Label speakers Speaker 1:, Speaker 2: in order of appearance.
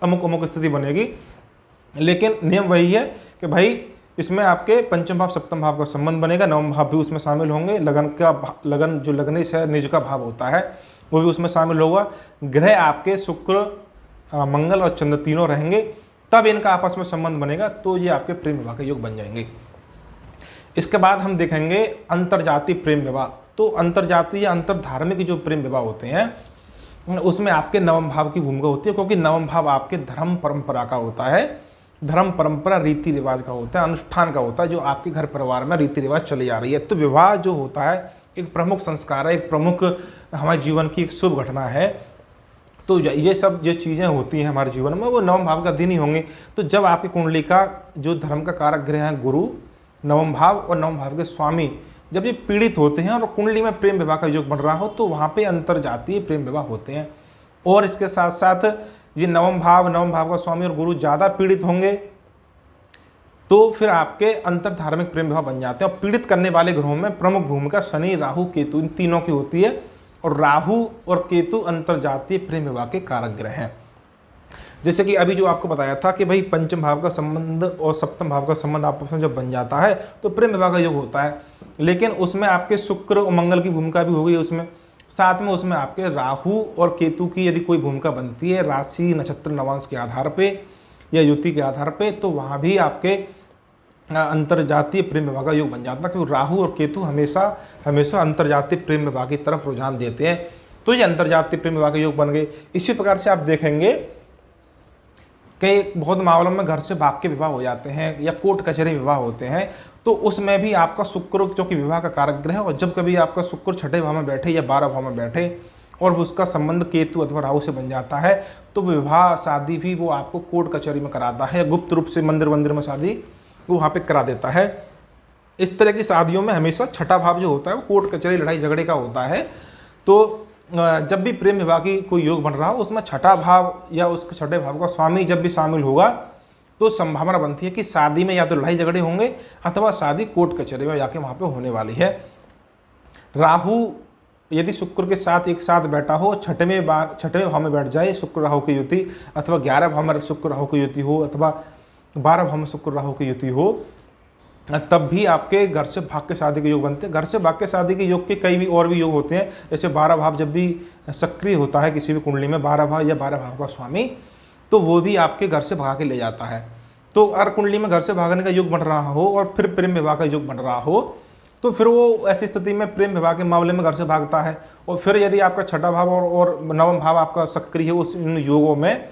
Speaker 1: अमुक अमुक स्थिति बनेगी। लेकिन नियम वही है कि भाई इसमें आपके पंचम भाव सप्तम भाव का संबंध बनेगा, नवम भाव भी उसमें शामिल होंगे, लगन जो लगनेश है निज का भाव होता है वो भी उसमें शामिल होगा। ग्रह आपके शुक्र मंगल और चंद्र तीनों रहेंगे, तब इनका आपस में संबंध बनेगा, तो ये आपके प्रेम विवाह के योग बन जाएंगे। इसके बाद हम देखेंगे अंतरजातीय प्रेम विवाह। तो अंतरजातीय या अंतरधार्मिक जो प्रेम विवाह होते हैं उसमें आपके नवम भाव की भूमिका होती है, क्योंकि नवम भाव आपके धर्म परंपरा का होता है, धर्म परंपरा रीति रिवाज का होता है, अनुष्ठान का होता है, जो आपके घर परिवार में रीति रिवाज चली आ रही है। तो विवाह जो होता है एक प्रमुख संस्कार है, एक प्रमुख हमारे जीवन की एक शुभ घटना है। तो ये सब जो चीज़ें होती हैं हमारे जीवन में वो नवम भाव का दिन ही होंगे। तो जब आपकी कुंडली का जो धर्म का कारक ग्रह है गुरु, नवम भाव और नवम भाव के स्वामी जब ये पीड़ित होते हैं और कुंडली में प्रेम विवाह का योग बन रहा हो, तो वहाँ पे अंतरजातीय प्रेम विवाह होते हैं। और इसके साथ साथ ये नवम भाव का स्वामी और गुरु ज़्यादा पीड़ित होंगे तो फिर आपके अंतर धार्मिक प्रेम विवाह बन जाते हैं। और पीड़ित करने वाले ग्रहों में प्रमुख भूमिका शनि, राहु, केतु इन तीनों की होती है। और राहु और केतु अंतरजातीय प्रेम विवाह के कारक ग्रह हैं। जैसे कि अभी जो आपको बताया था कि भाई पंचम भाव का संबंध और सप्तम भाव का संबंध आपस में जब बन जाता है तो प्रेम विवाह का योग होता है, लेकिन उसमें आपके शुक्र और मंगल की भूमिका भी हो गई उसमें, साथ में उसमें आपके राहु और केतु की यदि कोई भूमिका बनती है राशि, नक्षत्र, नवांश के आधार पे या युति के आधार पे, तो वहाँ भी आपके अंतरजातीय प्रेम विवाह का योग बन जाता है, क्योंकि राहु और केतु हमेशा हमेशा अंतरजातीय प्रेम विवाह की तरफ रुझान देते हैं। तो ये अंतरजातीय प्रेम विवाह के योग बन गए। इसी प्रकार से आप देखेंगे कि बहुत मामलों में घर से भाग के विवाह हो जाते हैं या कोर्ट कचहरी विवाह होते हैं, तो उसमें भी आपका शुक्र जो कि विवाह का कारक ग्रह है, और जब कभी आपका शुक्र छठे भाव में बैठे या 12 भाव में बैठे और उसका संबंध केतु अथवा राहु से बन जाता है, तो विवाह शादी भी वो आपको कोर्ट कचहरी में कराता है, गुप्त रूप से मंदिर में शादी वो वहाँ पे करा देता है। इस तरह की शादियों में हमेशा छठा भाव जो होता है वो कोर्ट कचहरी लड़ाई झगड़े का होता है। तो जब भी प्रेम विवाह की कोई योग बन रहा हो उसमें छठा भाव या उसके छठे भाव का स्वामी जब भी शामिल होगा तो संभावना बनती है कि शादी में या तो लड़ाई झगड़े होंगे अथवा शादी कोर्ट कचहरी में जाके वहाँ पे होने वाली है। राहु यदि शुक्र के साथ एक साथ बैठा हो, छठे भाव में बैठ जाए शुक्र राहु की युति, अथवा 11 भाव में शुक्र राहु की युति हो, अथवा 12 भाव में शुक्र राहु की युति हो, तब भी आपके घर से भाग के शादी के योग बनते हैं। घर से भाग के शादी के योग के कई भी और भी योग होते हैं, जैसे 12 भाव जब भी सक्रिय होता है किसी भी कुंडली में 12 भाव या 12 भाव का स्वामी, तो वो भी आपके घर से भगा के ले जाता है। तो अगर कुंडली में घर से भागने का योग बन रहा हो और फिर प्रेम विवाह का योग बन रहा हो, तो फिर वो ऐसी स्थिति में प्रेम विवाह के मामले में घर से भागता है। और फिर यदि आपका छठा भाव और नवम भाव आपका सक्रिय है उस इन योगों में,